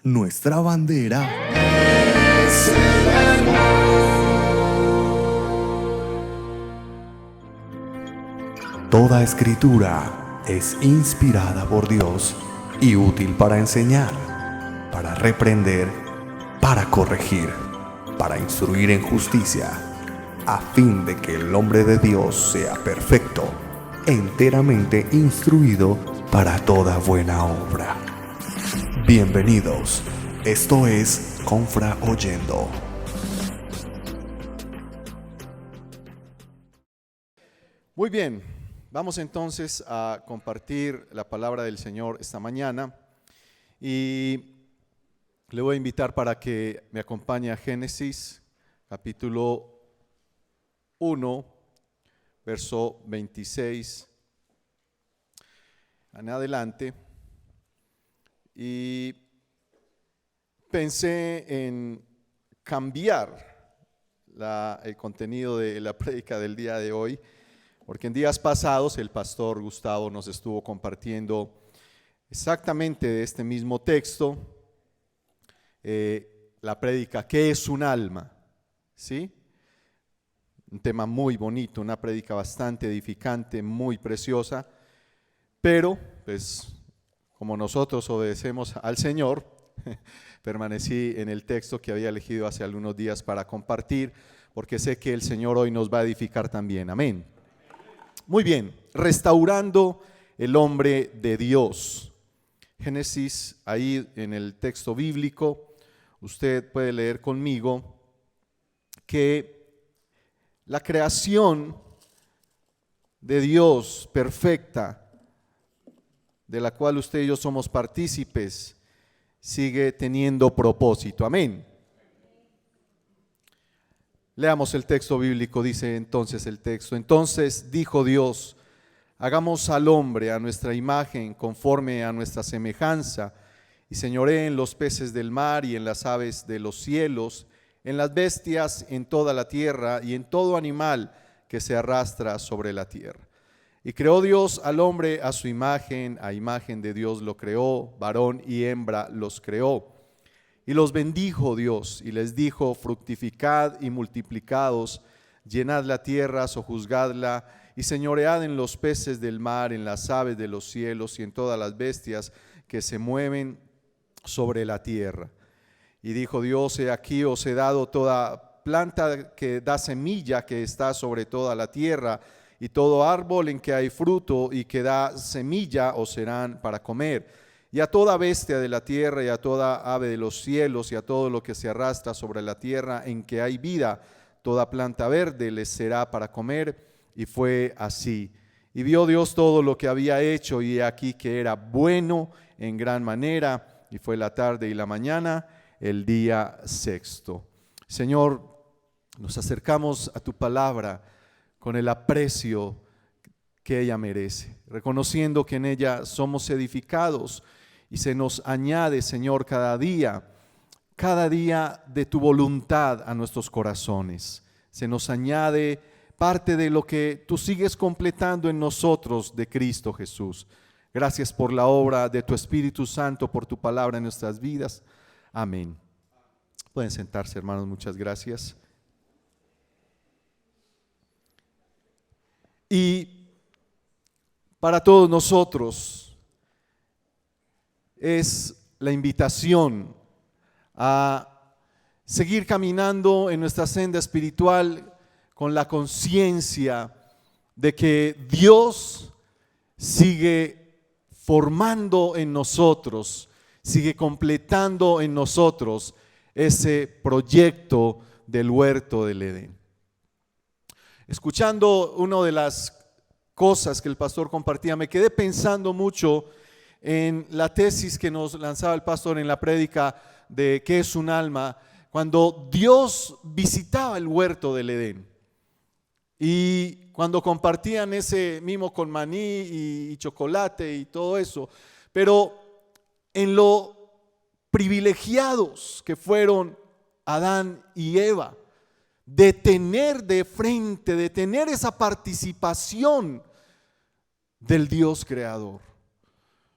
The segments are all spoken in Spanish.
Nuestra bandera es el amor. Toda escritura es inspirada por Dios y útil para enseñar, para reprender, para corregir, para instruir en justicia, a fin de que el hombre de Dios sea perfecto, enteramente instruido para toda buena obra. Bienvenidos, esto es Confra Oyendo. Muy bien, vamos entonces a compartir la palabra del Señor esta mañana y le voy a invitar para que me acompañe a Génesis capítulo 1, verso 26 en adelante. Y pensé en cambiar el contenido de la prédica del día de hoy, porque en días pasados el pastor Gustavo nos estuvo compartiendo exactamente de este mismo texto, la prédica ¿qué es un alma? ¿Sí? Un tema muy bonito, una prédica bastante edificante, muy preciosa, pero pues como nosotros obedecemos al Señor, permanecí en el texto que había elegido hace algunos días para compartir, porque sé que el Señor hoy nos va a edificar también. Amén. Muy bien, restaurando el hombre de Dios. Génesis, ahí en el texto bíblico, usted puede leer conmigo que la creación de Dios perfecta, de la cual usted y yo somos partícipes, sigue teniendo propósito. Amén. Leamos el texto bíblico, dice entonces el texto. Entonces dijo Dios, hagamos al hombre a nuestra imagen, conforme a nuestra semejanza, y señoree en los peces del mar y en las aves de los cielos, en las bestias, en toda la tierra y en todo animal que se arrastra sobre la tierra. Y creó Dios al hombre a su imagen, a imagen de Dios lo creó, varón y hembra los creó. Y los bendijo Dios y les dijo, fructificad y multiplicaos, llenad la tierra, sojuzgadla y señoread en los peces del mar, en las aves de los cielos y en todas las bestias que se mueven sobre la tierra. Y dijo Dios, he aquí os he dado toda planta que da semilla que está sobre toda la tierra, y todo árbol en que hay fruto y que da semilla os serán para comer. Y a toda bestia de la tierra y a toda ave de los cielos y a todo lo que se arrastra sobre la tierra en que hay vida, toda planta verde les será para comer. Y fue así. Y vio Dios todo lo que había hecho y he aquí que era bueno en gran manera. Y fue la tarde y la mañana, el día sexto. Señor, nos acercamos a tu palabra con el aprecio que ella merece, reconociendo que en ella somos edificados y se nos añade, Señor, cada día de tu voluntad a nuestros corazones. Se nos añade parte de lo que tú sigues completando en nosotros de Cristo Jesús. Gracias por la obra de tu Espíritu Santo, por tu palabra en nuestras vidas. Amén. Pueden sentarse, hermanos, muchas gracias. Y para todos nosotros es la invitación a seguir caminando en nuestra senda espiritual con la conciencia de que Dios sigue formando en nosotros, sigue completando en nosotros ese proyecto del huerto del Edén. Escuchando una de las cosas que el pastor compartía, me quedé pensando mucho en la tesis que nos lanzaba el pastor en la prédica de ¿qué es un alma? Cuando Dios visitaba el huerto del Edén y cuando compartían ese mimo con maní y chocolate y todo eso, pero en lo privilegiados que fueron Adán y Eva, de tener de frente, de tener esa participación del Dios creador.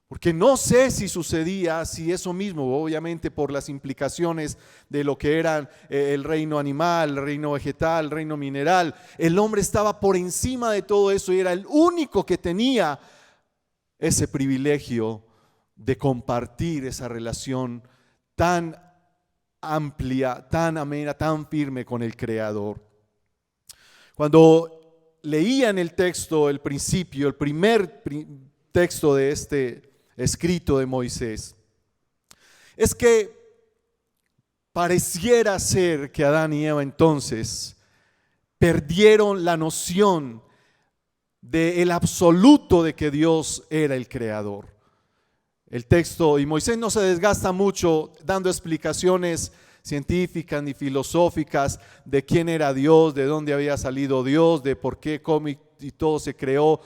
Porque no sé si sucedía, si eso mismo, obviamente por las implicaciones de lo que eran el reino animal, el reino vegetal, el reino mineral. El hombre estaba por encima de todo eso y era el único que tenía ese privilegio de compartir esa relación tan amplia, tan amena, tan firme con el Creador. Cuando leía en el texto el principio, el primer texto de este escrito de Moisés, es que pareciera ser que Adán y Eva entonces perdieron la noción del absoluto de que Dios era el creador. El texto, y Moisés no se desgasta mucho dando explicaciones científicas ni filosóficas de quién era Dios, de dónde había salido Dios, de por qué, cómo y todo se creó.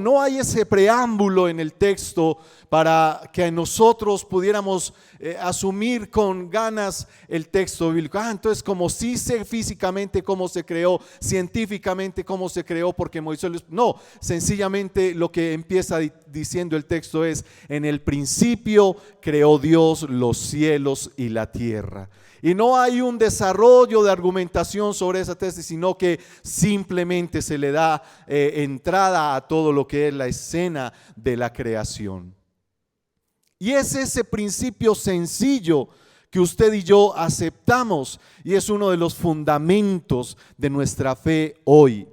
No hay ese preámbulo en el texto para que nosotros pudiéramos asumir con ganas el texto bíblico. Entonces como sí sé físicamente cómo se creó, científicamente cómo se creó, porque Moisés no, sencillamente lo que empieza diciendo el texto es: en el principio creó Dios los cielos y la tierra. Y no hay un desarrollo de argumentación sobre esa tesis, sino que simplemente se le da entrada a todo lo que es la escena de la creación. Y es ese principio sencillo que usted y yo aceptamos, y es uno de los fundamentos de nuestra fe hoy.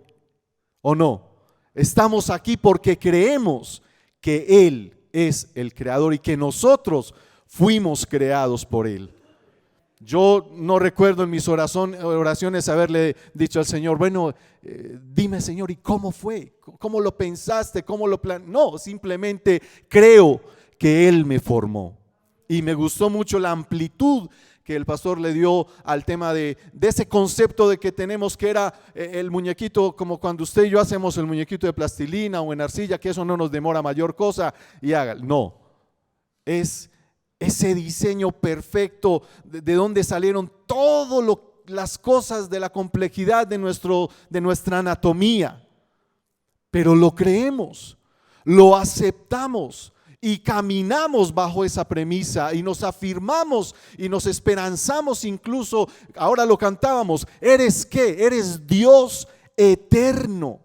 ¿O no? Estamos aquí porque creemos que Él es el creador y que nosotros fuimos creados por Él. Yo no recuerdo en mis oraciones haberle dicho al Señor: bueno, dime, Señor, ¿y cómo fue? ¿Cómo lo pensaste? ¿Cómo lo planeaste? No, simplemente creo que Él me formó. Y me gustó mucho la amplitud que el pastor le dio al tema de ese concepto de que tenemos, que era el muñequito, como cuando usted y yo hacemos el muñequito de plastilina o en arcilla, que eso no nos demora mayor cosa y haga. No, es ese diseño perfecto de donde salieron todas las cosas de la complejidad de nuestra anatomía. Pero lo creemos, lo aceptamos y caminamos bajo esa premisa y nos afirmamos y nos esperanzamos. Incluso ahora lo cantábamos: ¿eres qué? Eres Dios eterno.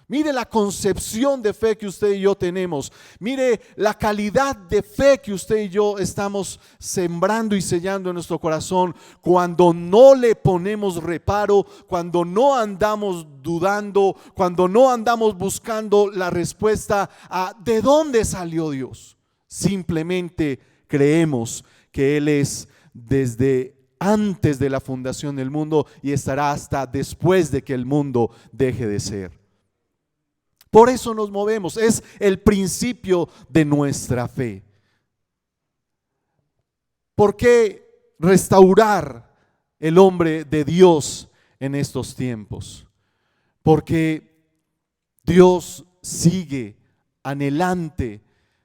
Mire la concepción de fe que usted y yo tenemos. Mire la calidad de fe que usted y yo estamos sembrando y sellando en nuestro corazón, cuando no le ponemos reparo, cuando no andamos dudando, cuando no andamos buscando la respuesta a ¿de dónde salió Dios? Simplemente creemos que Él es desde antes de la fundación del mundo y estará hasta después de que el mundo deje de ser. Por eso nos movemos, es el principio de nuestra fe. ¿Por qué restaurar el hombre de Dios en estos tiempos? Porque Dios sigue anhelante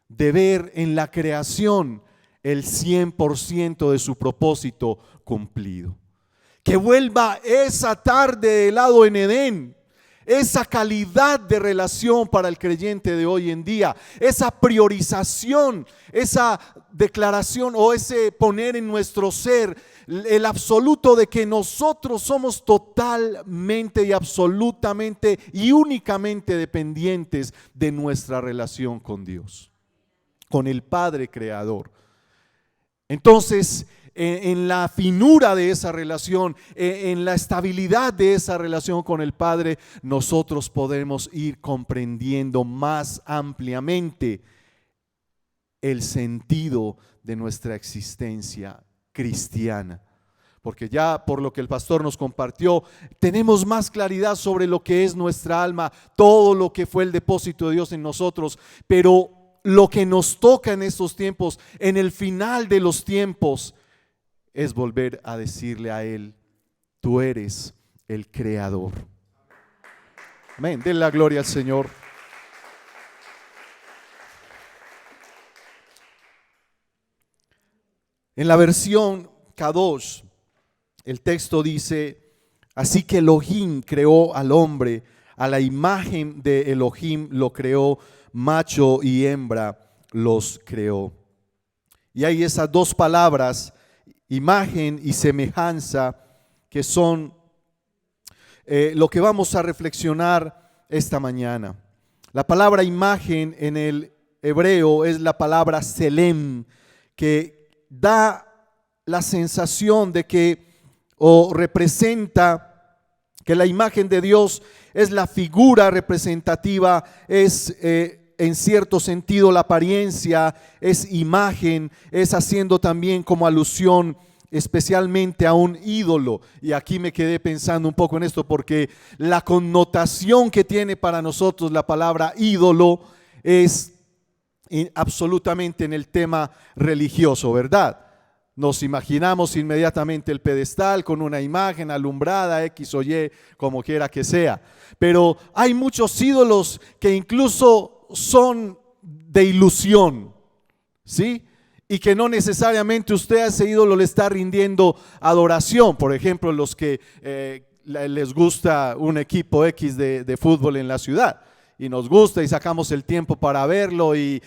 de ver en la creación el 100% de su propósito cumplido. Que vuelva esa tarde de helado en Edén, esa calidad de relación para el creyente de hoy en día, esa priorización, esa declaración o ese poner en nuestro ser el absoluto de que nosotros somos totalmente y absolutamente y únicamente dependientes de nuestra relación con Dios, con el Padre Creador. Entonces, en la finura de esa relación, en la estabilidad de esa relación con el Padre, nosotros podemos ir comprendiendo más ampliamente el sentido de nuestra existencia cristiana. Porque ya por lo que el pastor nos compartió, tenemos más claridad sobre lo que es nuestra alma, todo lo que fue el depósito de Dios en nosotros. Pero lo que nos toca en estos tiempos, en el final de los tiempos, es volver a decirle a Él: tú eres el creador. Amén. Den la gloria al Señor. En la versión Kadosh, el texto dice: así que Elohim creó al hombre, a la imagen de Elohim lo creó, macho y hembra los creó. Y hay esas dos palabras, imagen y semejanza, que son lo que vamos a reflexionar esta mañana. La palabra imagen en el hebreo es la palabra selem, que da la sensación de que, o representa que la imagen de Dios es la figura representativa, es en cierto sentido la apariencia, es imagen, es haciendo también como alusión especialmente a un ídolo. Y aquí me quedé pensando un poco en esto, porque la connotación que tiene para nosotros la palabra ídolo es absolutamente en el tema religioso, ¿verdad? Nos imaginamos inmediatamente el pedestal con una imagen alumbrada, X o Y, como quiera que sea. Pero hay muchos ídolos que incluso son de ilusión, ¿sí? Y que no necesariamente usted a ese ídolo le está rindiendo adoración. Por ejemplo, los que les gusta un equipo X de fútbol en la ciudad, y nos gusta y sacamos el tiempo para verlo y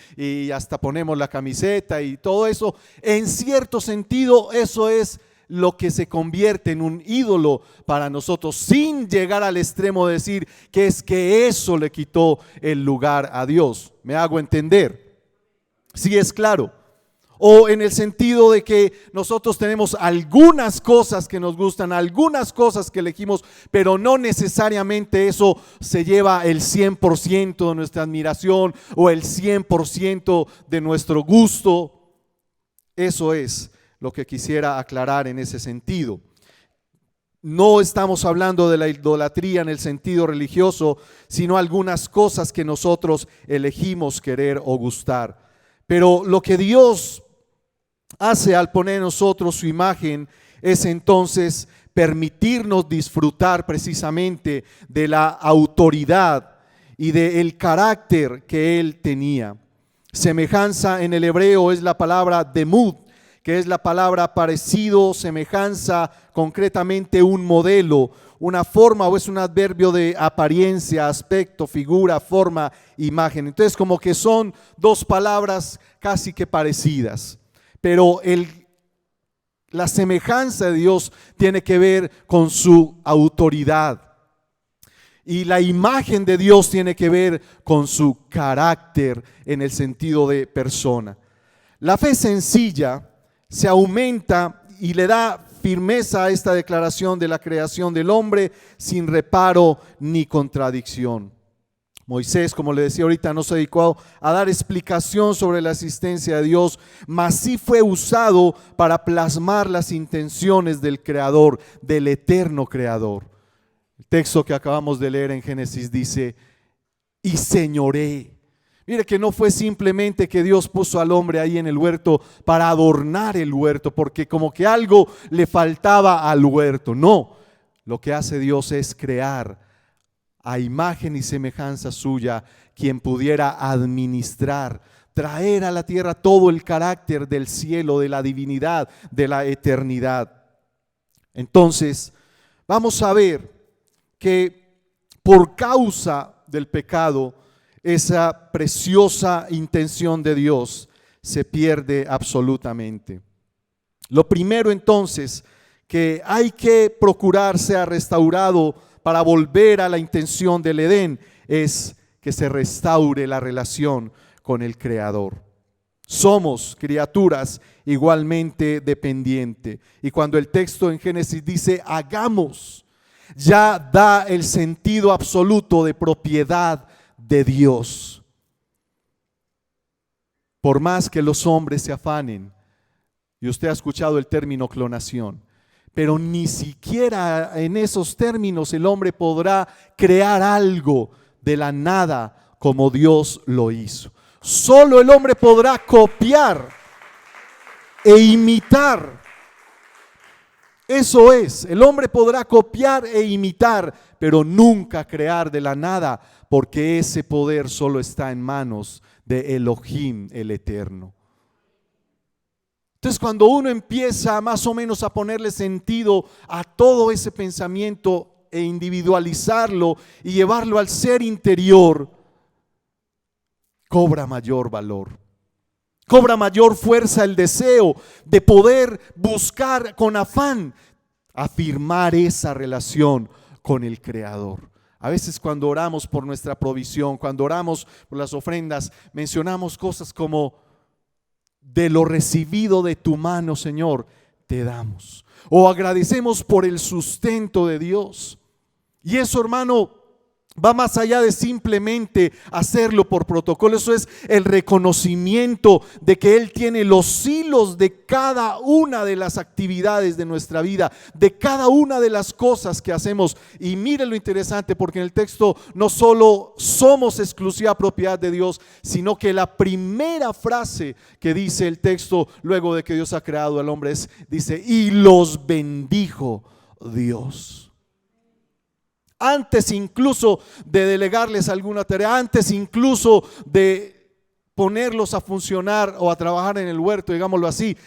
hasta ponemos la camiseta y todo eso. En cierto sentido, eso es lo que se convierte en un ídolo para nosotros, sin llegar al extremo de decir que es que eso le quitó el lugar a Dios. ¿Me hago entender? Sí, es claro. O en el sentido de que nosotros tenemos algunas cosas que nos gustan, algunas cosas que elegimos, pero no necesariamente eso se lleva el 100% de nuestra admiración o el 100% de nuestro gusto. Eso es lo que quisiera aclarar en ese sentido. No estamos hablando de la idolatría en el sentido religioso, sino algunas cosas que nosotros elegimos querer o gustar. Pero lo que Dios hace al poner en nosotros su imagen es entonces permitirnos disfrutar precisamente de la autoridad y del carácter que Él tenía. Semejanza en el hebreo es la palabra demud, que es la palabra parecido, semejanza, concretamente un modelo, una forma, o es un adverbio de apariencia, aspecto, figura, forma, imagen. Entonces como que son dos palabras casi que parecidas, pero la semejanza de Dios tiene que ver con su autoridad y la imagen de Dios tiene que ver con su carácter en el sentido de persona. La fe sencilla se aumenta y le da firmeza a esta declaración de la creación del hombre sin reparo ni contradicción. Moisés, como le decía ahorita, no se dedicó a dar explicación sobre la existencia de Dios, mas sí fue usado para plasmar las intenciones del Creador, del eterno Creador. El texto que acabamos de leer en Génesis dice, y señoré. Mire que no fue simplemente que Dios puso al hombre ahí en el huerto para adornar el huerto, porque como que algo le faltaba al huerto. No, lo que hace Dios es crear a imagen y semejanza suya quien pudiera administrar, traer a la tierra todo el carácter del cielo, de la divinidad, de la eternidad. Entonces, vamos a ver que por causa del pecado, esa preciosa intención de Dios se pierde absolutamente. Lo primero entonces que hay que procurar sea restaurado para volver a la intención del Edén es que se restaure la relación con el Creador. Somos criaturas igualmente dependientes. Y cuando el texto en Génesis dice hagamos, ya da el sentido absoluto de propiedad de Dios. Por más que los hombres se afanen, y usted ha escuchado el término clonación, pero ni siquiera en esos términos el hombre podrá crear algo de la nada como Dios lo hizo. Solo el hombre podrá copiar e imitar. Eso es, el hombre podrá copiar e imitar, pero nunca crear de la nada, porque ese poder solo está en manos de Elohim, el Eterno. Entonces, cuando uno empieza más o menos a ponerle sentido a todo ese pensamiento e individualizarlo y llevarlo al ser interior, cobra mayor valor. Cobra mayor fuerza el deseo de poder buscar con afán afirmar esa relación con el Creador. A veces cuando oramos por nuestra provisión, cuando oramos por las ofrendas, mencionamos cosas como: de lo recibido de tu mano, Señor, te damos. O agradecemos por el sustento de Dios. Y eso, hermano, va más allá de simplemente hacerlo por protocolo. Eso es el reconocimiento de que Él tiene los hilos de cada una de las actividades de nuestra vida, de cada una de las cosas que hacemos. Y mire lo interesante, porque en el texto no solo somos exclusiva propiedad de Dios, sino que la primera frase que dice el texto luego de que Dios ha creado al hombre dice: y los bendijo Dios. Antes incluso de delegarles alguna tarea, antes incluso de ponerlos a funcionar o a trabajar en el huerto, digámoslo así,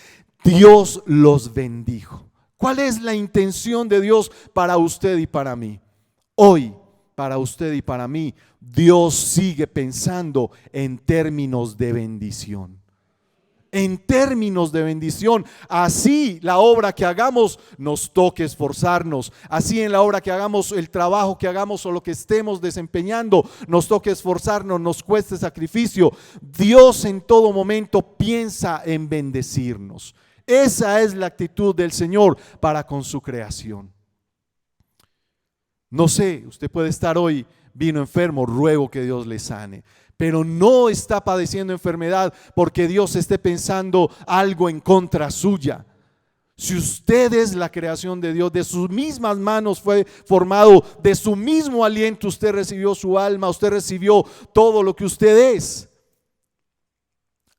Dios los bendijo. ¿Cuál es la intención de Dios para usted y para mí? Hoy, para usted y para mí, Dios sigue pensando en términos de bendición. En términos de bendición. Así la obra que hagamos nos toque esforzarnos, así en la obra que hagamos, el trabajo que hagamos o lo que estemos desempeñando, nos toque esforzarnos, nos cueste sacrificio, Dios en todo momento piensa en bendecirnos. Esa es la actitud del Señor para con su creación. No sé, usted puede estar hoy, vino enfermo, ruego que Dios le sane. Pero no está padeciendo enfermedad porque Dios esté pensando algo en contra suya. Si usted es la creación de Dios, de sus mismas manos fue formado, de su mismo aliento usted recibió su alma, usted recibió todo lo que usted es.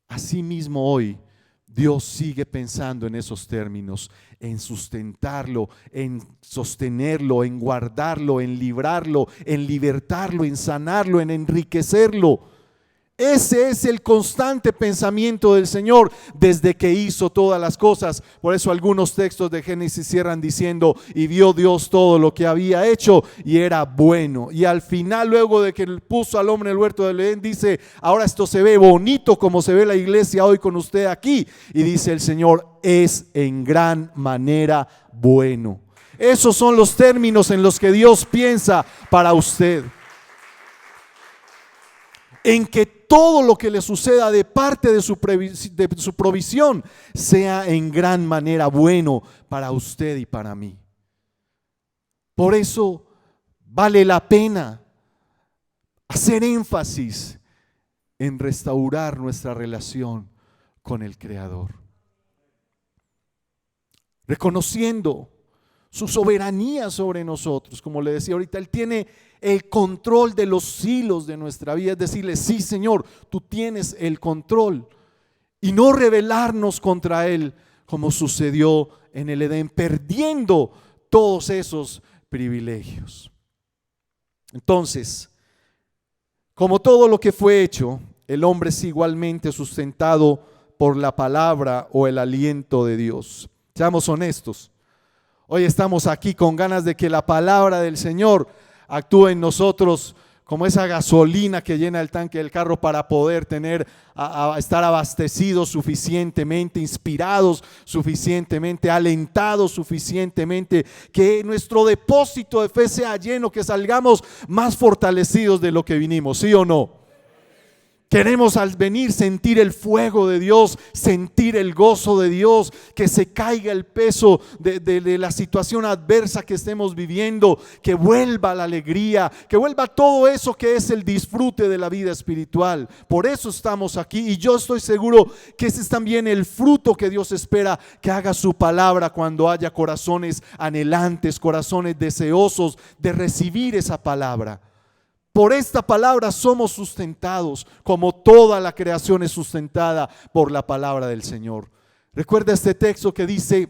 Asimismo hoy Dios sigue pensando en esos términos, en sustentarlo, en sostenerlo, en guardarlo, en librarlo, en libertarlo, en sanarlo, en enriquecerlo. Ese es el constante pensamiento del Señor desde que hizo todas las cosas. Por eso algunos textos de Génesis cierran diciendo: y vio Dios todo lo que había hecho y era bueno. Y al final, luego de que puso al hombre en el huerto del Edén, dice: ahora esto se ve bonito como se ve la iglesia hoy con usted aquí. Y dice el Señor: es en gran manera bueno. Esos son los términos en los que Dios piensa para usted. En que todo lo que le suceda de parte de su provisión sea en gran manera bueno para usted y para mí. Por eso vale la pena hacer énfasis en restaurar nuestra relación con el Creador, reconociendo su soberanía sobre nosotros. Como le decía ahorita, Él tiene el control de los hilos de nuestra vida, es decirle: sí, Señor, tú tienes el control, y no rebelarnos contra Él como sucedió en el Edén, perdiendo todos esos privilegios. Entonces, como todo lo que fue hecho, el hombre es igualmente sustentado por la palabra o el aliento de Dios. Seamos honestos. Hoy estamos aquí con ganas de que la palabra del Señor actúe en nosotros como esa gasolina que llena el tanque del carro para poder estar abastecidos suficientemente, inspirados suficientemente, alentados suficientemente, que nuestro depósito de fe sea lleno, que salgamos más fortalecidos de lo que vinimos, ¿sí o no? Queremos al venir sentir el fuego de Dios, sentir el gozo de Dios, que se caiga el peso de la situación adversa que estemos viviendo, que vuelva la alegría, que vuelva todo eso que es el disfrute de la vida espiritual. Por eso estamos aquí, y yo estoy seguro que ese es también el fruto que Dios espera que haga su palabra cuando haya corazones anhelantes, corazones deseosos de recibir esa palabra. Por esta palabra somos sustentados, como toda la creación es sustentada por la palabra del Señor. Recuerda este texto que dice: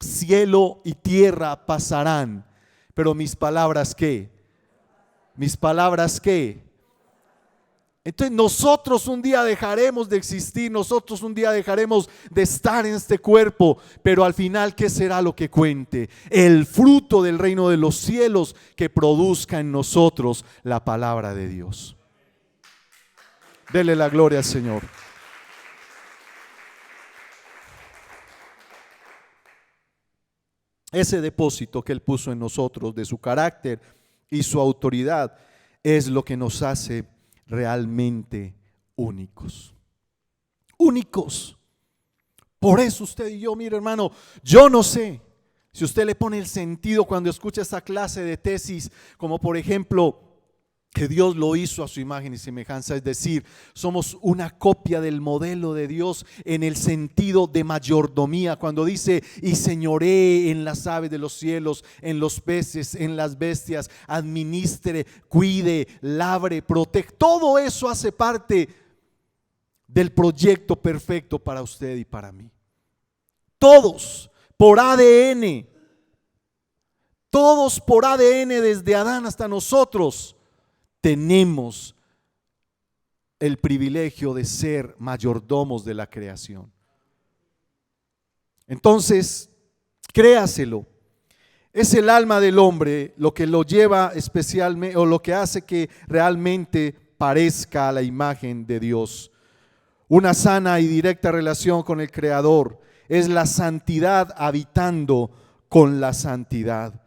cielo y tierra pasarán, pero mis palabras ¿qué? Mis palabras ¿qué? Entonces nosotros un día dejaremos de existir, nosotros un día dejaremos de estar en este cuerpo, pero al final ¿qué será lo que cuente? El fruto del reino de los cielos que produzca en nosotros la palabra de Dios. Dele la gloria al Señor. Ese depósito que Él puso en nosotros de su carácter y su autoridad es lo que nos hace realmente únicos. Únicos. Por eso usted y yo, mire hermano, yo no sé si usted le pone el sentido cuando escucha esta clase de tesis, como por ejemplo que Dios lo hizo a su imagen y semejanza, es decir, somos una copia del modelo de Dios en el sentido de mayordomía, cuando dice y señoree en las aves de los cielos, en los peces, en las bestias, administre, cuide, labre, proteja. Todo eso hace parte del proyecto perfecto para usted y para mí. Todos por ADN, todos por ADN desde Adán hasta nosotros tenemos el privilegio de ser mayordomos de la creación. Entonces, créaselo. Es el alma del hombre lo que lo lleva especialmente, o lo que hace que realmente parezca a la imagen de Dios. Una sana y directa relación con el Creador es la santidad habitando con la santidad.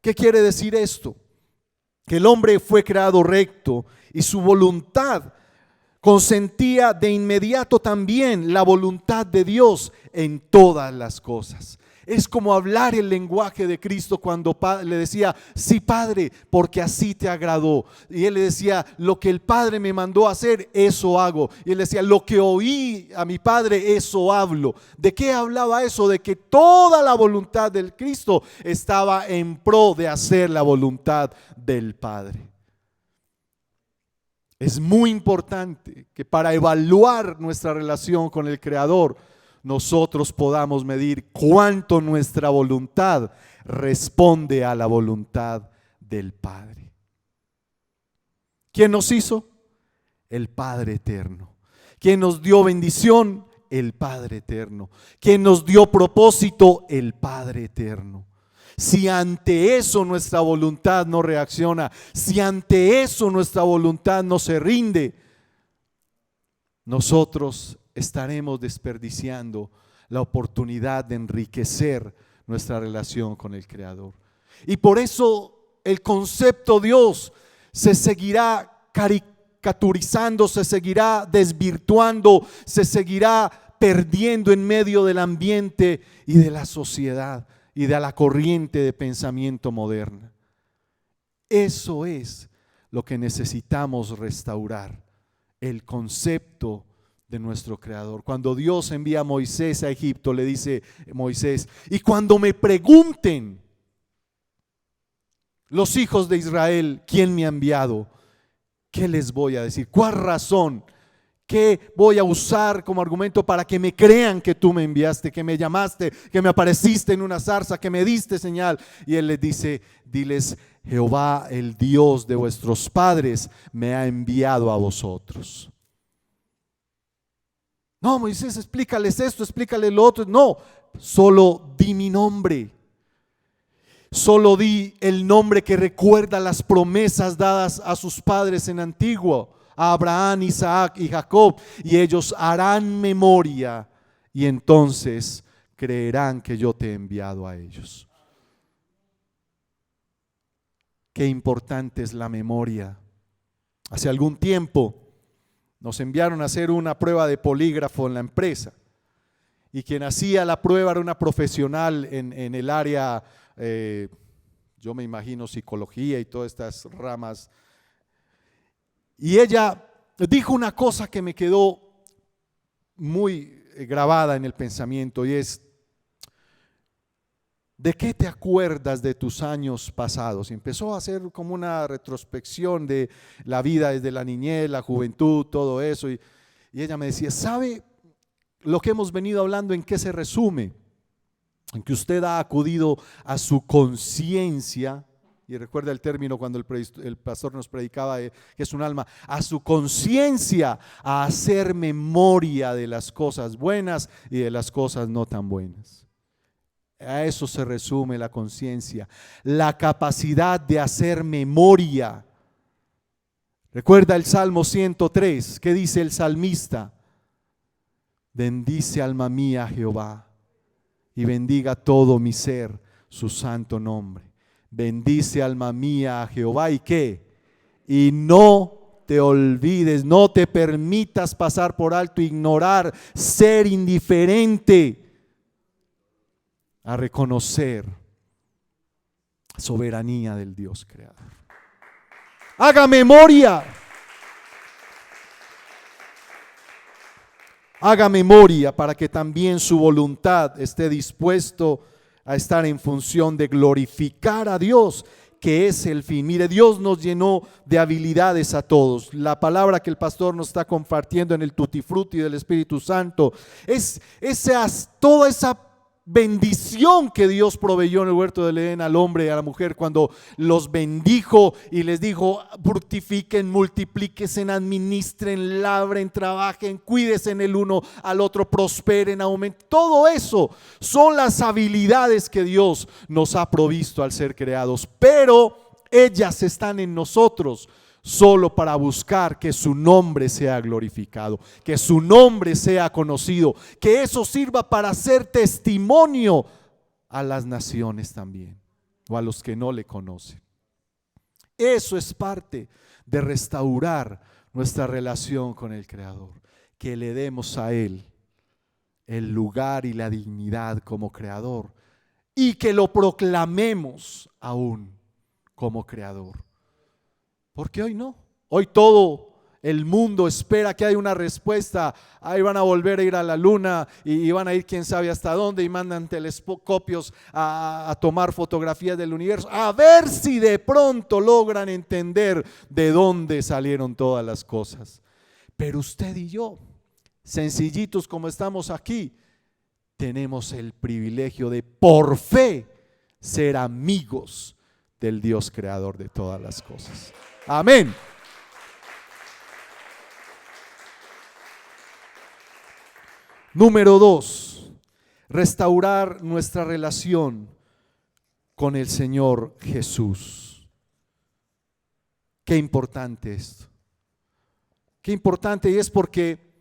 ¿Qué quiere decir esto? Que el hombre fue creado recto y su voluntad consentía de inmediato también la voluntad de Dios en todas las cosas. Es como hablar el lenguaje de Cristo cuando le decía, sí Padre, porque así te agradó. Y él le decía, lo que el Padre me mandó a hacer, eso hago. Y él decía, lo que oí a mi Padre, eso hablo. ¿De qué hablaba eso? De que toda la voluntad del Cristo estaba en pro de hacer la voluntad del Padre. Es muy importante que para evaluar nuestra relación con el Creador, nosotros podamos medir cuánto nuestra voluntad responde a la voluntad del Padre. ¿Quién nos hizo? El Padre eterno. ¿Quién nos dio bendición? El Padre eterno. ¿Quién nos dio propósito? El Padre eterno. Si ante eso nuestra voluntad no reacciona, si ante eso nuestra voluntad no se rinde, nosotros estaremos desperdiciando la oportunidad de enriquecer nuestra relación con el Creador. Y por eso el concepto Dios se seguirá caricaturizando, se seguirá desvirtuando, se seguirá perdiendo en medio del ambiente y de la sociedad y de la corriente de pensamiento moderna. Eso es lo que necesitamos restaurar, el concepto de nuestro Creador. Cuando Dios envía a Moisés a Egipto, le dice Moisés, y cuando me pregunten los hijos de Israel, ¿quién me ha enviado? ¿Qué les voy a decir? ¿Cuál razón? ¿Qué voy a usar como argumento para que me crean que tú me enviaste, que me llamaste, que me apareciste en una zarza, que me diste señal? Y él les dice, diles, Jehová, el Dios de vuestros padres, me ha enviado a vosotros. No, Moisés, explícales esto, explícales lo otro. No, solo di mi nombre. Solo di el nombre que recuerda las promesas dadas a sus padres en antiguo, a Abraham, Isaac y Jacob, y ellos harán memoria y entonces creerán que yo te he enviado a ellos. Qué importante es la memoria. Hace algún tiempo nos enviaron a hacer una prueba de polígrafo en la empresa y quien hacía la prueba era una profesional en el área, yo me imagino psicología y todas estas ramas. Y ella dijo una cosa que me quedó muy grabada en el pensamiento y es, ¿de qué te acuerdas de tus años pasados? Y empezó a hacer como una retrospección de la vida desde la niñez, la juventud, todo eso. Y ella me decía, ¿sabe lo que hemos venido hablando en qué se resume? En que usted ha acudido a su conciencia. Y recuerda el término cuando el pastor nos predicaba que es un alma, a su conciencia, a hacer memoria de las cosas buenas y de las cosas no tan buenas. A eso se resume la conciencia, la capacidad de hacer memoria Recuerda el Salmo 103, ¿qué dice el salmista? Bendice alma mía a Jehová y bendiga todo mi ser su santo nombre. Bendice alma mía a Jehová y ¿qué? Y no te olvides, no te permitas pasar por alto, ignorar, ser indiferente a reconocer la soberanía del Dios creador. Haga memoria. Haga memoria para que también su voluntad esté dispuesto a estar en función de glorificar a Dios, que es el fin. Mire, Dios nos llenó de habilidades a todos. La palabra que el pastor nos está compartiendo en el Tutti Frutti del Espíritu Santo es toda esa bendición que Dios proveyó en el huerto del Edén al hombre y a la mujer cuando los bendijo y les dijo: fructifiquen, multiplíquense, administren, labren, trabajen, cuídense el uno al otro, prosperen, aumenten. Todo eso son las habilidades que Dios nos ha provisto al ser creados, pero ellas están en nosotros solo para buscar que su nombre sea glorificado, que su nombre sea conocido, que eso sirva para ser testimonio a las naciones también, o a los que no le conocen. Eso es parte de restaurar nuestra relación con el Creador, que le demos a Él el lugar y la dignidad como Creador y que lo proclamemos aún como Creador. Porque hoy no, hoy todo el mundo espera que haya una respuesta. Ahí van a volver a ir a la luna y van a ir quién sabe hasta dónde y mandan telescopios a tomar fotografías del universo, a ver si de pronto logran entender de dónde salieron todas las cosas. Pero usted y yo, sencillitos como estamos aquí, tenemos el privilegio de por fe ser amigos del Dios creador de todas las cosas. Amén. Número 2, restaurar nuestra relación con el Señor Jesús. Qué importante esto. Qué importante, y es porque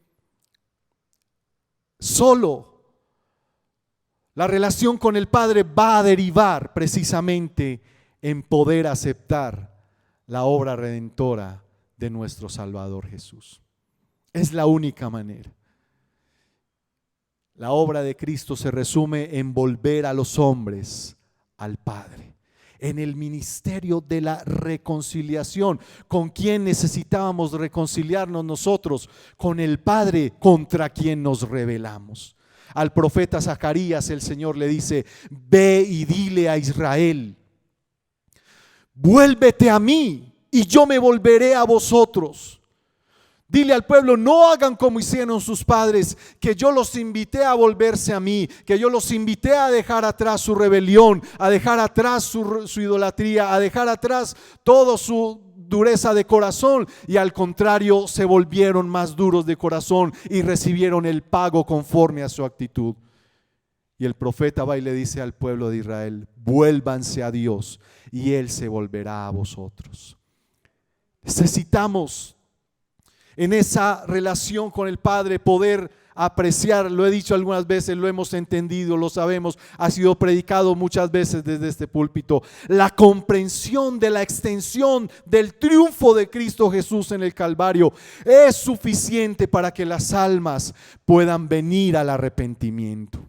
solo la relación con el Padre va a derivar precisamente en poder aceptar la obra redentora de nuestro Salvador Jesús. Es la única manera. La obra de Cristo se resume en volver a los hombres al Padre, en el ministerio de la reconciliación. ¿Con quién necesitábamos reconciliarnos nosotros? Con el Padre contra quien nos rebelamos. Al profeta Zacarías el Señor le dice: ve y dile a Israel, vuélvete a mí y yo me volveré a vosotros. Dile al pueblo: no hagan como hicieron sus padres, que yo los invité a volverse a mí, que yo los invité a dejar atrás su rebelión, a dejar atrás su idolatría, a dejar atrás toda su dureza de corazón, y al contrario se volvieron más duros de corazón y recibieron el pago conforme a su actitud. Y el profeta va y le dice al pueblo de Israel: vuélvanse a Dios y Él se volverá a vosotros. Necesitamos en esa relación con el Padre poder apreciar, lo he dicho algunas veces, lo hemos entendido, lo sabemos, ha sido predicado muchas veces desde este púlpito, la comprensión de la extensión del triunfo de Cristo Jesús en el Calvario es suficiente para que las almas puedan venir al arrepentimiento.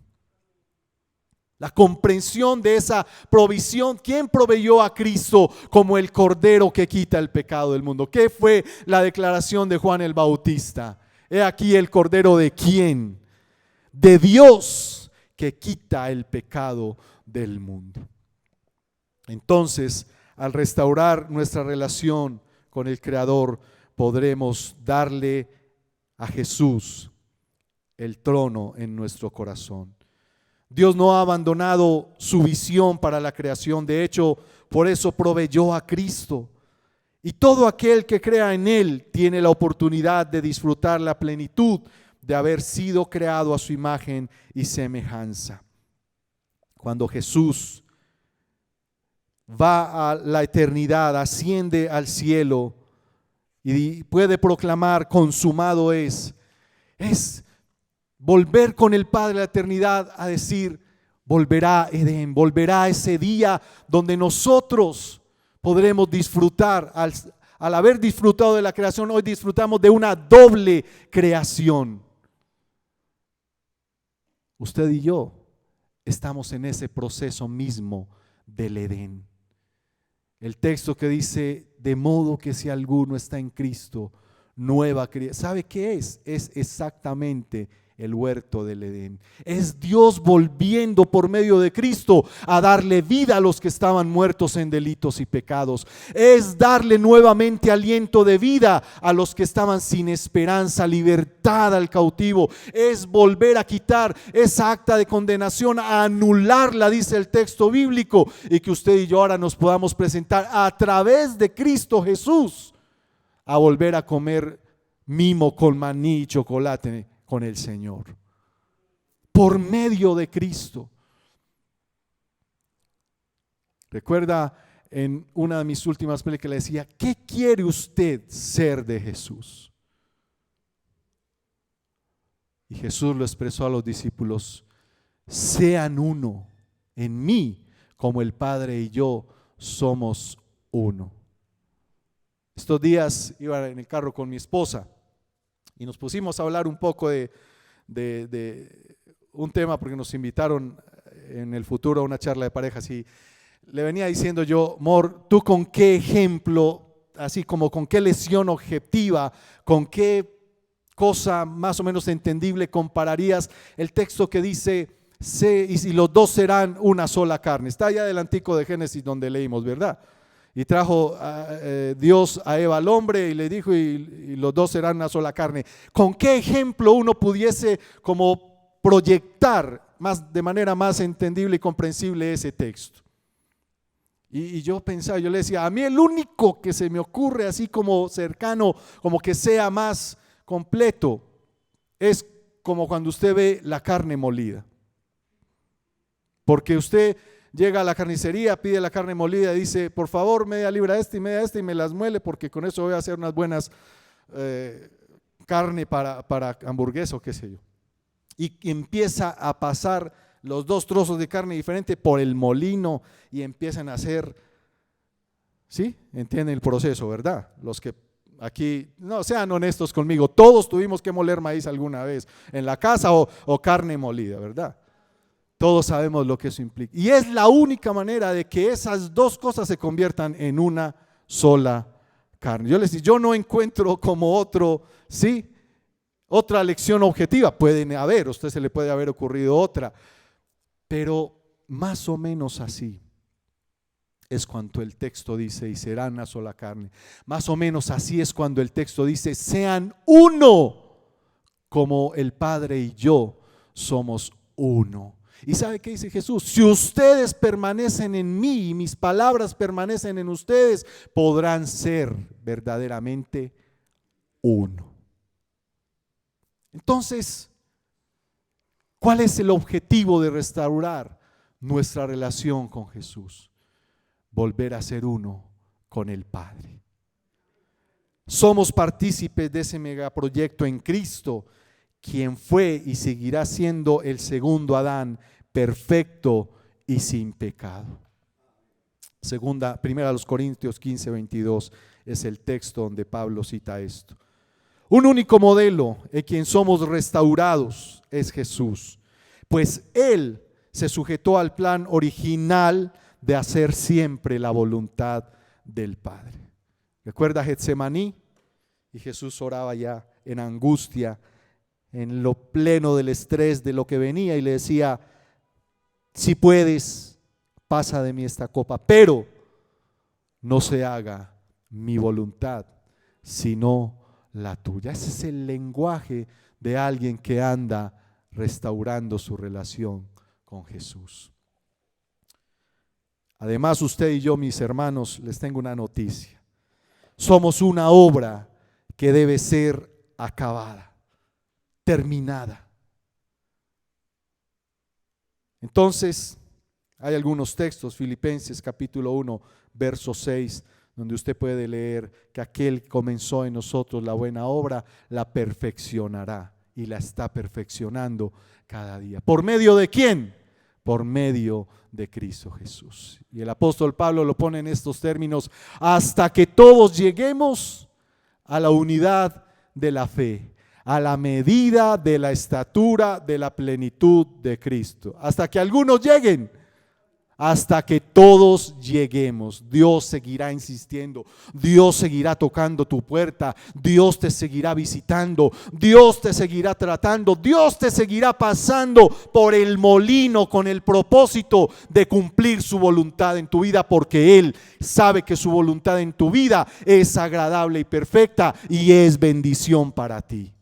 La comprensión de esa provisión. ¿Quién proveyó a Cristo como el Cordero que quita el pecado del mundo? ¿Qué fue la declaración de Juan el Bautista? He aquí el Cordero de quién, de Dios, que quita el pecado del mundo. Entonces, al restaurar nuestra relación con el Creador, podremos darle a Jesús el trono en nuestro corazón. Dios no ha abandonado su visión para la creación. De hecho, por eso proveyó a Cristo. Y todo aquel que crea en Él tiene la oportunidad de disfrutar la plenitud de haber sido creado a su imagen y semejanza. Cuando Jesús va a la eternidad, asciende al cielo y puede proclamar consumado es volver con el Padre de la eternidad a decir, volverá Edén, volverá ese día donde nosotros podremos disfrutar, al haber disfrutado de la creación, hoy disfrutamos de una doble creación. Usted y yo estamos en ese proceso mismo del Edén. El texto que dice, de modo que si alguno está en Cristo, nueva criatura. ¿Sabe qué es? Es exactamente el huerto del Edén. Es Dios volviendo por medio de Cristo a darle vida a los que estaban muertos en delitos y pecados. Es darle nuevamente aliento de vida a los que estaban sin esperanza, libertad al cautivo. Es volver a quitar esa acta de condenación, a anularla, dice el texto bíblico, y que usted y yo ahora nos podamos presentar a través de Cristo Jesús a volver a comer mimo con maní y chocolate con el Señor, por medio de Cristo. Recuerda en una de mis últimas películas le decía, ¿qué quiere usted ser de Jesús? Y Jesús lo expresó a los discípulos, sean uno en mí, como el Padre y yo somos uno. Estos días iba en el carro con mi esposa y nos pusimos a hablar un poco de un tema, porque nos invitaron en el futuro a una charla de parejas, y le venía diciendo yo, amor, ¿tú con qué ejemplo, así como con qué lesión objetiva, con qué cosa más o menos entendible compararías el texto que dice, y si los dos serán una sola carne? Está allá adelantico de Génesis donde leímos, ¿verdad? Y trajo Dios a Eva al hombre y le dijo, y los dos serán una sola carne. ¿Con qué ejemplo uno pudiese como proyectar de manera más entendible y comprensible ese texto? Y yo pensaba, yo le decía, a mí el único que se me ocurre así como cercano, como que sea más completo, es como cuando usted ve la carne molida. Porque usted llega a la carnicería, pide la carne molida y dice, por favor, media libra de y media de y me las muele, porque con eso voy a hacer unas buenas carne para hamburguesa o qué sé yo. Y empieza a pasar los dos trozos de carne diferente por el molino y empiezan a hacer, ¿sí? Entienden el proceso, ¿verdad? Los que aquí, no, sean honestos conmigo, todos tuvimos que moler maíz alguna vez en la casa o carne molida, ¿verdad? Todos sabemos lo que eso implica. Y es la única manera de que esas dos cosas se conviertan en una sola carne. Yo les digo, yo no encuentro como otro, ¿sí? Otra lección objetiva. Pueden haber, a usted se le puede haber ocurrido otra, pero más o menos así es cuando el texto dice, y serán una sola carne. Más o menos así es cuando el texto dice, sean uno, como el Padre y yo somos uno. ¿Y sabe qué dice Jesús? Si ustedes permanecen en mí y mis palabras permanecen en ustedes, podrán ser verdaderamente uno. Entonces, ¿cuál es el objetivo de restaurar nuestra relación con Jesús? Volver a ser uno con el Padre. Somos partícipes de ese megaproyecto en Cristo, quien fue y seguirá siendo el segundo Adán, perfecto y sin pecado. Primera a los Corintios 15:22 es el texto donde Pablo cita esto. Un único modelo en quien somos restaurados es Jesús, pues Él se sujetó al plan original de hacer siempre la voluntad del Padre. ¿Recuerda Getsemaní? Y Jesús oraba ya en angustia, en lo pleno del estrés de lo que venía, y le decía, si puedes, pasa de mí esta copa, pero no se haga mi voluntad, sino la tuya. Ese es el lenguaje de alguien que anda restaurando su relación con Jesús. Además, usted y yo, mis hermanos, les tengo una noticia. Somos una obra que debe ser acabada, terminada. Entonces, hay algunos textos, Filipenses capítulo 1, verso 6, donde usted puede leer que aquel que comenzó en nosotros la buena obra, la perfeccionará y la está perfeccionando cada día. ¿Por medio de quién? Por medio de Cristo Jesús. Y el apóstol Pablo lo pone en estos términos: hasta que todos lleguemos a la unidad de la fe, a la medida de la estatura de la plenitud de Cristo. Hasta que algunos lleguen, hasta que todos lleguemos. Dios seguirá insistiendo, Dios seguirá tocando tu puerta, Dios te seguirá visitando, Dios te seguirá tratando, Dios te seguirá pasando por el molino con el propósito de cumplir su voluntad en tu vida, porque Él sabe que su voluntad en tu vida es agradable y perfecta y es bendición para ti.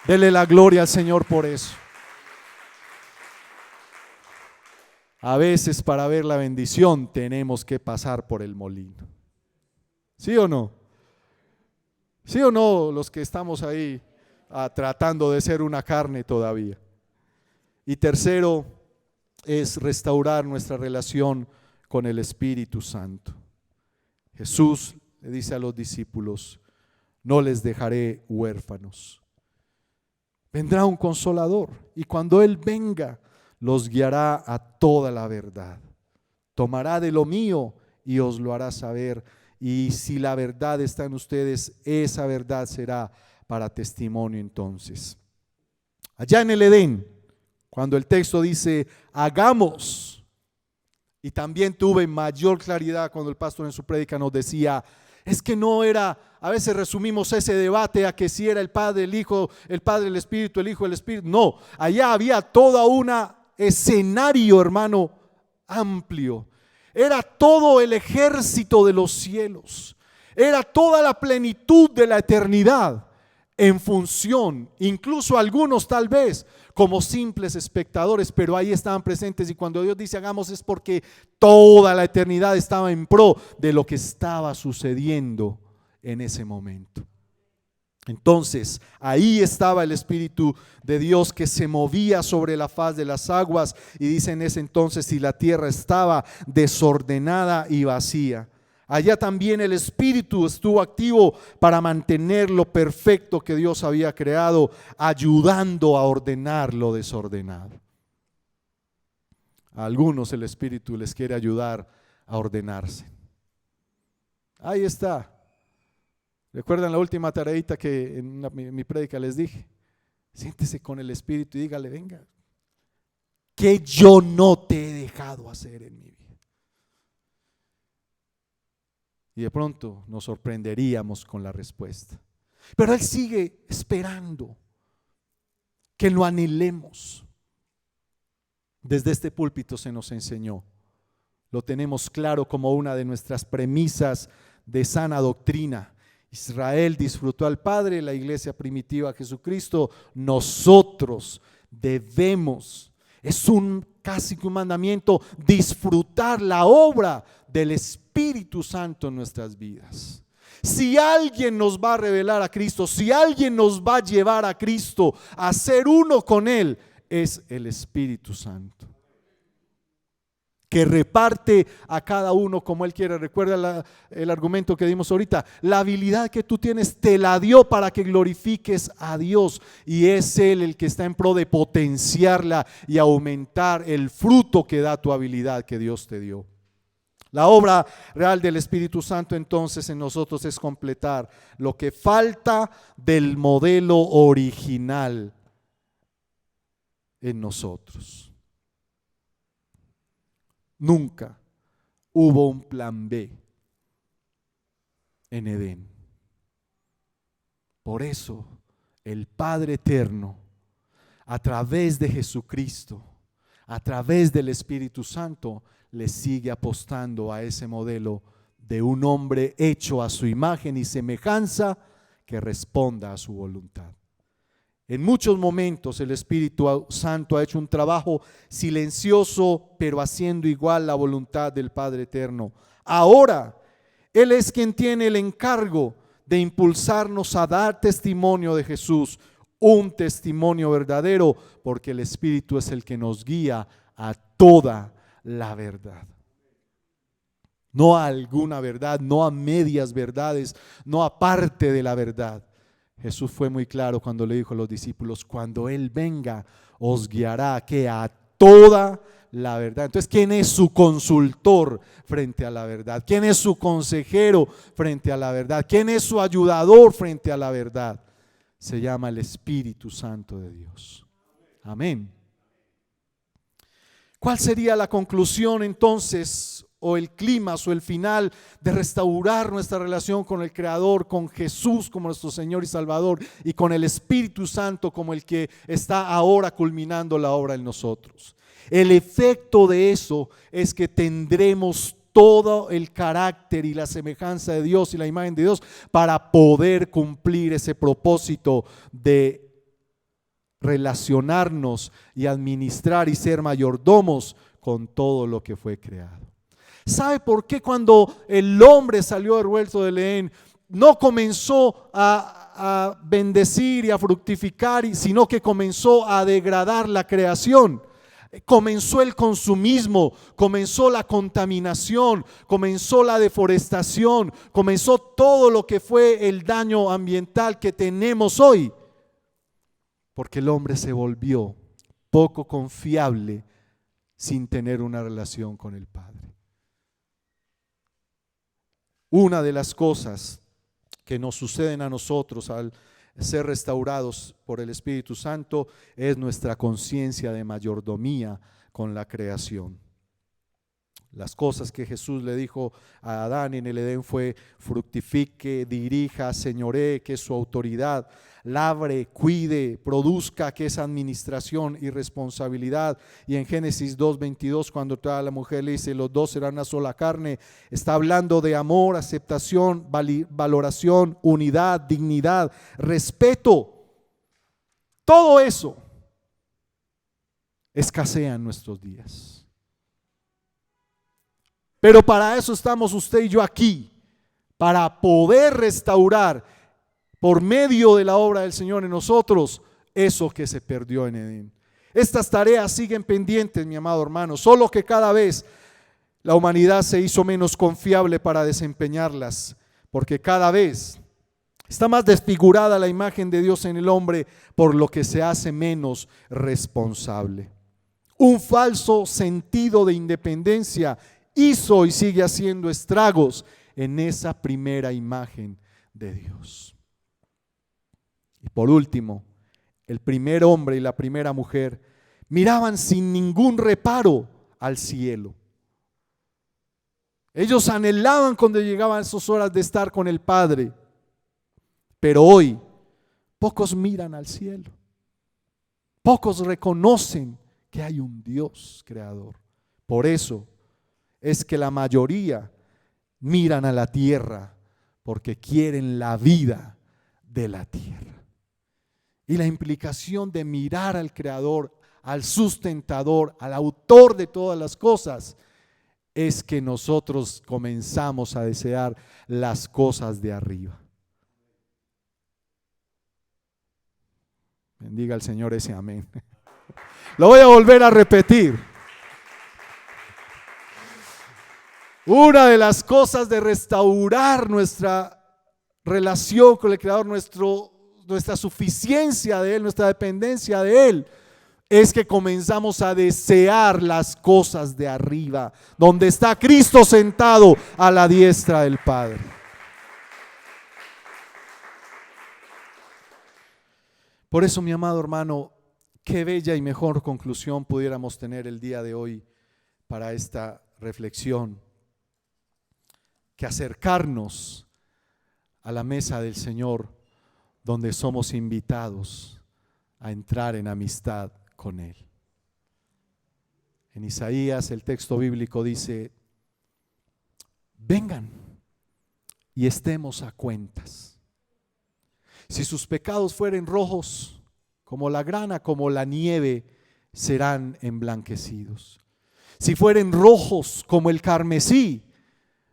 Dele la gloria al Señor por eso. A veces para ver la bendición tenemos que pasar por el molino. ¿Sí o no? ¿Sí o no los que estamos ahí tratando de ser una carne todavía? Y tercero es restaurar nuestra relación con el Espíritu Santo. Jesús le dice a los discípulos: no les dejaré huérfanos. Vendrá un consolador y cuando Él venga los guiará a toda la verdad. Tomará de lo mío y os lo hará saber. Y si la verdad está en ustedes, esa verdad será para testimonio entonces. Allá en el Edén, cuando el texto dice hagamos, y también tuve mayor claridad cuando el pastor en su prédica nos decía, es que no era, a veces resumimos ese debate a que si era el Padre, el Hijo, el Padre, el Espíritu, el Hijo, el Espíritu. No, allá había toda una escenario, hermano, amplio. Era todo el ejército de los cielos, era toda la plenitud de la eternidad en función, incluso algunos tal vez como simples espectadores, pero ahí estaban presentes. Y cuando Dios dice hagamos, es porque toda la eternidad estaba en pro de lo que estaba sucediendo en ese momento. Entonces, ahí estaba el Espíritu de Dios que se movía sobre la faz de las aguas, y dice en ese entonces, si la tierra estaba desordenada y vacía, allá también el Espíritu estuvo activo para mantener lo perfecto que Dios había creado, ayudando a ordenar lo desordenado. A algunos el Espíritu les quiere ayudar a ordenarse. Ahí está. ¿Recuerdan la última tareita que en mi prédica les dije? Siéntese con el Espíritu y dígale, venga, que yo no te he dejado hacer en mi vida. Y de pronto nos sorprenderíamos con la respuesta. Pero Él sigue esperando que lo anhelemos. Desde este púlpito se nos enseñó. Lo tenemos claro como una de nuestras premisas de sana doctrina. Israel disfrutó al Padre, la iglesia primitiva a Jesucristo. Nosotros debemos, es casi que un mandamiento, disfrutar la obra del Espíritu Santo en nuestras vidas. Si alguien nos va a revelar a Cristo, si alguien nos va a llevar a Cristo a ser uno con Él, es el Espíritu Santo, que reparte a cada uno como Él quiere. Recuerda el argumento que dimos ahorita: la habilidad que tú tienes te la dio para que glorifiques a Dios, y es Él el que está en pro de potenciarla y aumentar el fruto que da tu habilidad que Dios te dio. La obra real del Espíritu Santo entonces en nosotros es completar lo que falta del modelo original en nosotros. Nunca hubo un plan B en Edén. Por eso el Padre Eterno, a través de Jesucristo, a través del Espíritu Santo, le sigue apostando a ese modelo de un hombre hecho a su imagen y semejanza que responda a su voluntad. En muchos momentos el Espíritu Santo ha hecho un trabajo silencioso, pero haciendo igual la voluntad del Padre Eterno. Ahora Él es quien tiene el encargo de impulsarnos a dar testimonio de Jesús, un testimonio verdadero, porque el Espíritu es el que nos guía a toda la verdad. no a alguna verdad, no a medias verdades, no a parte de la verdad. Jesús fue muy claro cuando le dijo a los discípulos: cuando Él venga, os guiará que a toda la verdad. Entonces, ¿quién es su consultor frente a la verdad? ¿Quién es su consejero frente a la verdad? ¿Quién es su ayudador frente a la verdad? Se llama el Espíritu Santo de Dios. Amén. ¿Cuál sería la conclusión entonces, o el clímax o el final de restaurar nuestra relación con el Creador, con Jesús como nuestro Señor y Salvador, y con el Espíritu Santo como el que está ahora culminando la obra en nosotros? El efecto de eso es que tendremos todo el carácter y la semejanza de Dios y la imagen de Dios para poder cumplir ese propósito de relacionarnos y administrar y ser mayordomos con todo lo que fue creado. ¿Sabe por qué cuando el hombre salió del huerto de Edén no comenzó a bendecir y a fructificar, sino que comenzó a degradar la creación? Comenzó el consumismo, comenzó la contaminación, comenzó la deforestación, comenzó todo lo que fue el daño ambiental que tenemos hoy, porque el hombre se volvió poco confiable sin tener una relación con el Padre. Una de las cosas que nos suceden a nosotros al ser restaurados por el Espíritu Santo es nuestra conciencia de mayordomía con la creación. Las cosas que Jesús le dijo a Adán en el Edén fue: fructifique, dirija, señoree, que es su autoridad, labre, cuide, produzca, que es administración y responsabilidad. Y en Génesis 2:22, cuando toda la mujer le dice: los dos serán una sola carne, está hablando de amor, aceptación, valoración, unidad, dignidad, respeto. Todo eso escasea en nuestros días. Pero para eso estamos usted y yo aquí, para poder restaurar por medio de la obra del Señor en nosotros eso que se perdió en Edén. Estas tareas siguen pendientes, mi amado hermano, solo que cada vez la humanidad se hizo menos confiable para desempeñarlas, porque cada vez está más desfigurada la imagen de Dios en el hombre, por lo que se hace menos responsable. Un falso sentido de independencia hizo y sigue haciendo estragos en esa primera imagen de Dios. Y por último, el primer hombre y la primera mujer miraban sin ningún reparo al cielo. Ellos anhelaban cuando llegaban esas horas de estar con el Padre, pero hoy pocos miran al cielo, pocos reconocen que hay un Dios creador. Por eso es que la mayoría miran a la tierra, porque quieren la vida de la tierra. Y la implicación de mirar al Creador, al sustentador, al autor de todas las cosas, es que nosotros comenzamos a desear las cosas de arriba. Bendiga al Señor ese amén. Lo voy a volver a repetir. Una de las cosas de restaurar nuestra relación con el Creador, nuestra suficiencia de Él, nuestra dependencia de Él, es que comenzamos a desear las cosas de arriba, donde está Cristo sentado a la diestra del Padre. Por eso, mi amado hermano, qué bella y mejor conclusión pudiéramos tener el día de hoy para esta reflexión, que acercarnos a la mesa del Señor, donde somos invitados a entrar en amistad con Él. En Isaías el texto bíblico dice: vengan y estemos a cuentas. Si sus pecados fueren rojos como la grana, como la nieve, serán emblanquecidos. Si fueren rojos como el carmesí,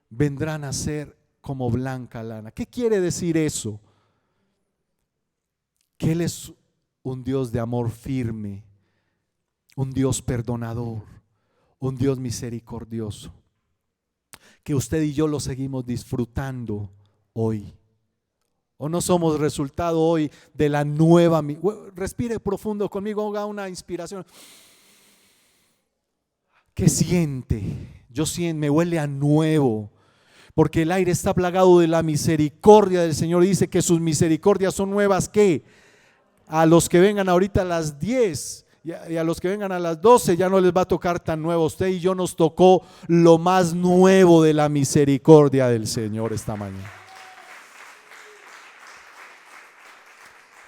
vendrán a ser como blanca lana. ¿Qué quiere decir eso? Que Él es un Dios de amor firme, un Dios perdonador, un Dios misericordioso, que usted y yo lo seguimos disfrutando hoy. ¿O no somos resultado hoy de la nueva? Respire profundo conmigo, haga una inspiración. ¿Qué siente? Yo siento, me huele a nuevo, porque el aire está plagado de la misericordia del Señor. Dice que sus misericordias son nuevas, ¿qué? A los que vengan ahorita a las 10 y a los que vengan a las 12 ya no les va a tocar tan nuevo. Usted y yo nos tocó lo más nuevo de la misericordia del Señor esta mañana.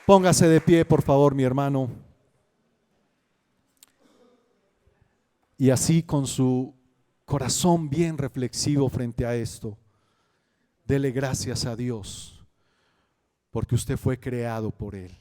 Póngase de pie, por favor, mi hermano. Y así, con su corazón bien reflexivo frente a esto, dele gracias a Dios, porque usted fue creado por Él.